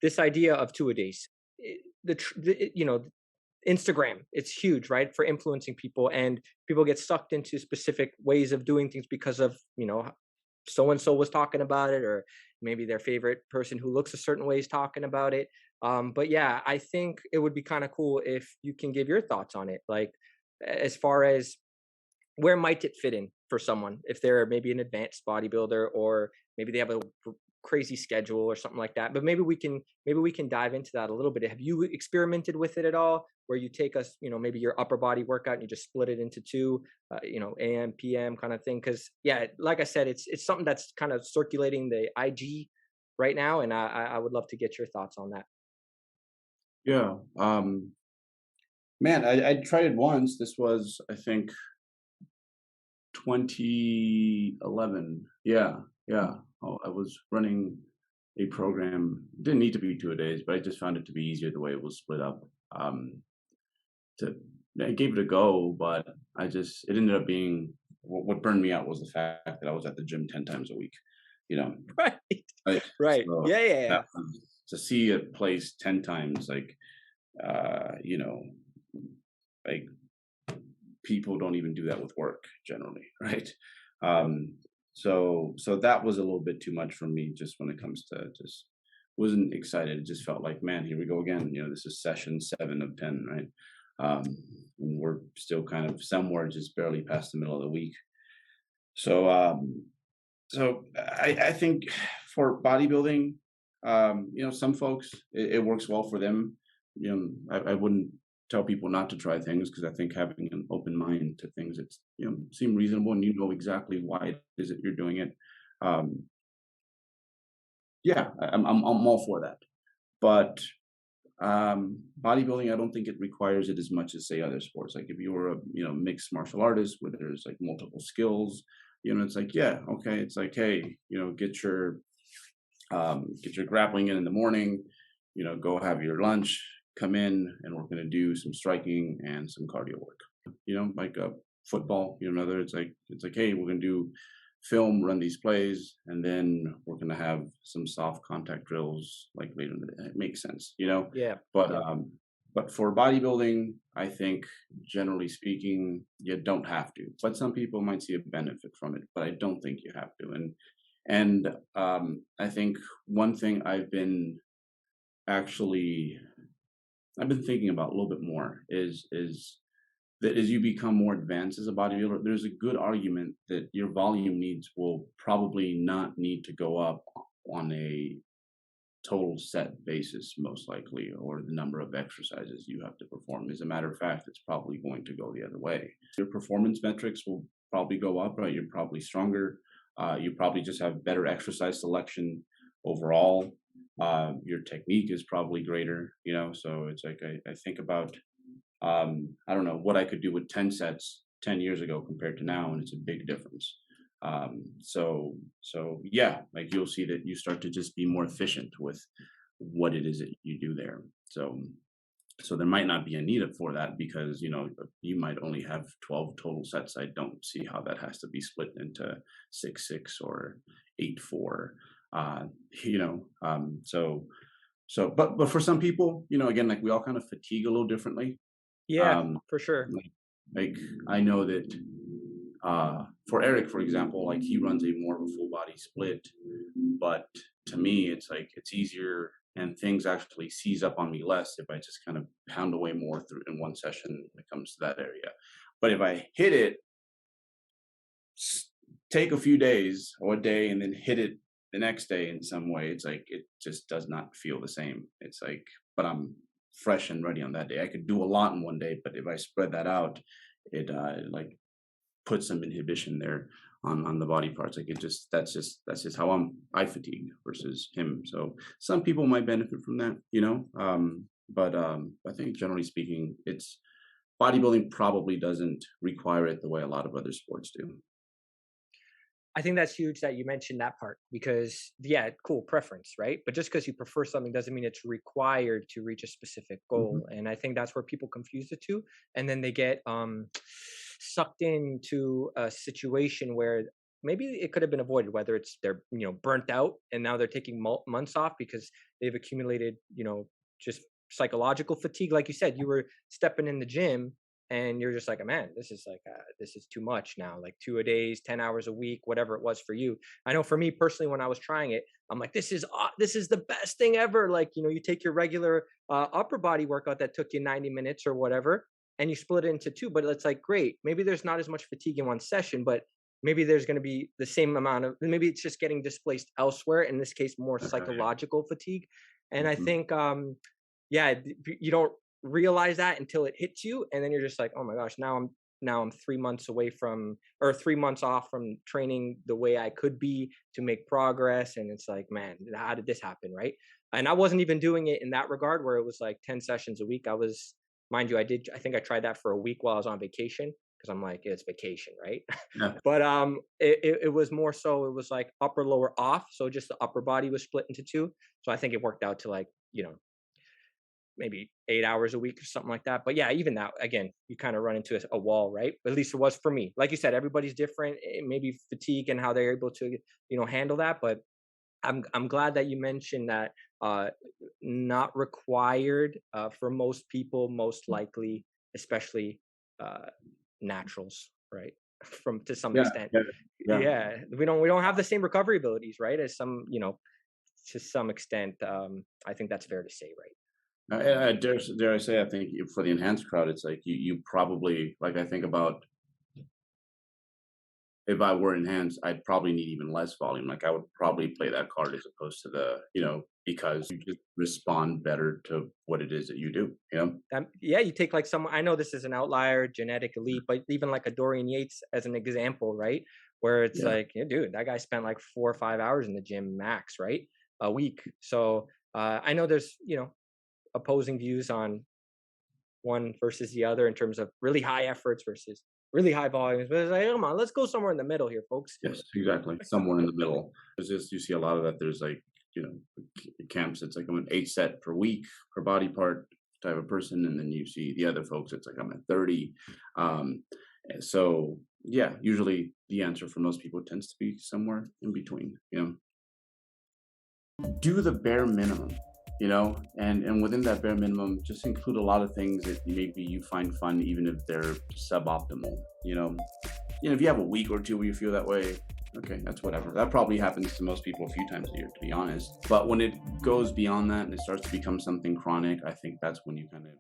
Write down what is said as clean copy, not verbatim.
this idea of two-a-days, Instagram, it's huge, right, for influencing people, and people get sucked into specific ways of doing things because of, so and so was talking about it, or maybe their favorite person who looks a certain way is talking about it. But yeah, I think it would be kind of cool if you can give your thoughts on it, like as far as where might it fit in for someone if they're maybe an advanced bodybuilder, or maybe they have a crazy schedule or something like that. But maybe we can dive into that a little bit. Have you experimented with it at all, where you take us, maybe your upper body workout and you just split it into two, AM PM kind of thing? Because yeah, like I said, it's something that's kind of circulating the IG right now, and I would love to get your thoughts on that. Yeah. Man, I tried it once. This was, I think, 2011. Yeah, yeah. Oh, I was running a program. Didn't need to be 2 days, but I just found it to be easier the way it was split up. Um, to I gave it a go, but it ended up being what burned me out was the fact that I was at the gym 10 times a week. You know, Right. like Right. so Yeah. Yeah. that Yeah. to see a place 10 times, like you know, like people don't even do that with work generally, right? Um, so that was a little bit too much for me, just when it comes to just wasn't excited. It just felt like, man, here we go again. This is session 7 of 10, right? Um, and we're still kind of somewhere just barely past the middle of the week. So I think for bodybuilding, some folks it works well for them. I wouldn't tell people not to try things, because I think having an open mind to things that seem reasonable, and you know exactly why it is that you're doing it. Um, yeah, I'm all for that. But bodybuilding, I don't think it requires it as much as say other sports. Like if you were a mixed martial artist where there's like multiple skills, it's like, yeah, okay, it's like, hey, get your grappling in the morning, go have your lunch, come in, and we're going to do some striking and some cardio work. Like a football, another, it's like, hey, we're going to do film, run these plays, and then we're going to have some soft contact drills like later in the day. It makes sense, Yeah. but Yeah. but for bodybuilding, I think generally speaking, you don't have to. But some people might see a benefit from it, but I don't think you have to. And I think one thing actually I've been thinking about a little bit more is that as you become more advanced as a bodybuilder, there's a good argument that your volume needs will probably not need to go up on a total set basis, most likely, or the number of exercises you have to perform. As a matter of fact, it's probably going to go the other way. Your performance metrics will probably go up, right? You're probably stronger. You probably just have better exercise selection overall. Your technique is probably greater, so it's like I think about I don't know what I could do with 10 sets 10 years ago compared to now, and it's a big difference. So yeah, like you'll see that you start to just be more efficient with what it is that you do there. So there might not be a need for that, because you might only have 12 total sets. I don't see how that has to be split into 6-6 or 8-4. Uh, you know, but for some people, again, like we all kind of fatigue a little differently. Yeah. Um, For sure. like I know that for Eric, for example, like he runs a more of a full body split, but to me, it's like it's easier and things actually seize up on me less if I just kind of pound away more through in one session when it comes to that area. But if I hit it, take a few days or a day and then hit it the next day in some way, it's like it just does not feel the same. It's like, but I'm fresh and ready on that day. I could do a lot in one day, but if I spread that out, it like put some inhibition there on the body parts. Like that's just how I fatigue versus him. So some people might benefit from that, but I think generally speaking, it's bodybuilding probably doesn't require it the way a lot of other sports do. I think that's huge that you mentioned that part, because yeah, cool preference, right? But just because you prefer something doesn't mean it's required to reach a specific Hmm. goal. And I think that's where people confuse the two, and then they get sucked into a situation where maybe it could have been avoided, whether it's they're, burnt out and now they're taking months off because they've accumulated, just psychological fatigue. Like you said, you were stepping in the gym and you're just like, man, this is too much now. Like 2 a days, 10 hours a week, whatever it was for you. I know for me personally, when I was trying it, I'm like, this is the best thing ever. Like, you take your regular upper body workout that took you 90 minutes or whatever, and you split it into two. But it's like, great, maybe there's not as much fatigue in one session, but maybe there's going to be the same amount of, maybe it's just getting displaced elsewhere, in this case more Okay. psychological fatigue. And I Mhm. think yeah, you don't realize that until it hits you, and then you're just like, oh my gosh, now I'm 3 months away from, or 3 months off from training the way I could be to make progress. And it's like, man, how did this happen, right? And I wasn't even doing it in that regard where it was like 10 sessions a week. I was, mind you, I think I tried that for a week while I was on vacation, because I'm like, it's vacation, right? Yeah. But it was more so, it was like upper lower off, so just the upper body was split into two. So I think it worked out to like, maybe 8 hours a week or something like that. But yeah, even that, again, you kind of run into a wall, right? At least it was for me. Like you said, everybody's different, maybe fatigue and how they're able to, handle that. But I'm glad that you mentioned that uh, not required for most people, most likely, especially uh, naturals, right? From to some Yeah. extent, Yeah. Yeah. yeah, we don't have the same recovery abilities, right? As some, to some extent. I think that's fair to say, right? Dare I say, I think for the enhanced crowd, it's like you probably, like, I think about if I were enhanced, I'd probably need even less volume. Like I would probably play that card as opposed to because you just respond better to what it is that you do, you know? Yeah, you take like some. I know this is an outlier, genetic elite, but even like a Dorian Yates as an example, right? Where it's Yeah. like, yeah, dude, that guy spent like 4 or 5 hours in the gym max, right, a week. So I know there's opposing views on one versus the other in terms of really high efforts versus really high volumes. But it's like, come on, let's go somewhere in the middle here, folks. Yes, exactly. Somewhere in the middle. It's just you see a lot of that. There's like, camps. It's like I'm an 8 set per week per body part type of person, and then you see the other folks. It's like I'm at 30. So yeah, usually the answer for most people tends to be somewhere in between. Do the bare minimum. And within that bare minimum, just include a lot of things that maybe you find fun, even if they're suboptimal. If you have a week or two where you feel that way, okay, that's whatever. That probably happens to most people a few times a year, to be honest. But when it goes beyond that and it starts to become something chronic, I think that's when you kind of